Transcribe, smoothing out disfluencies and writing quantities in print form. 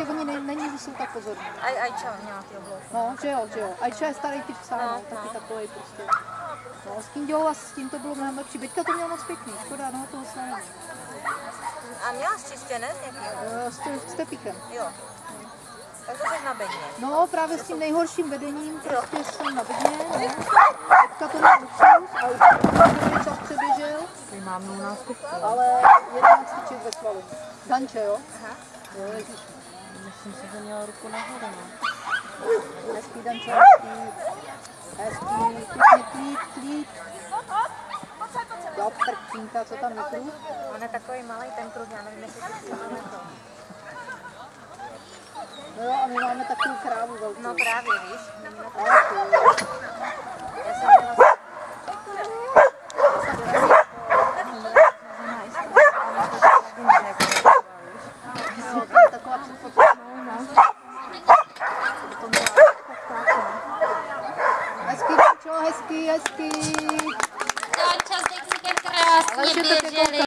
prostě oni není, že jsou tak pozorní. Ajča nějaký oblouk. No, že jo. Ajča je starý typ psa, no, taky takovej prostě. No, s tím dělala, s tím to bylo mnohem lepší. Beďka to měla moc pěkný, škoda, no, toho se nevím. A měla čistě, ne? S tepíkem. Jo. Tak to jsi na bedně. No, právě s tím nejhorším vedením, prostě jsem na bedně, no. Beďka to má luxus a už první čas přeběžel. My máme u nás Ale 11 tyček ve svalu. Ganče, jo? Aha. Jo, ježiš. Myslím si, že měla ruku nahoru, no. Hezký Danče, hezký, klid. Jo, prkínka, co tam je kruh? On je takový malý ten kruh, já nevím, jestli to to. No jo, a my máme takovou krávu velkou. No právě, víš. Já jsem měla... Taková hezký, hezký. Čas, jak si krásně běželi.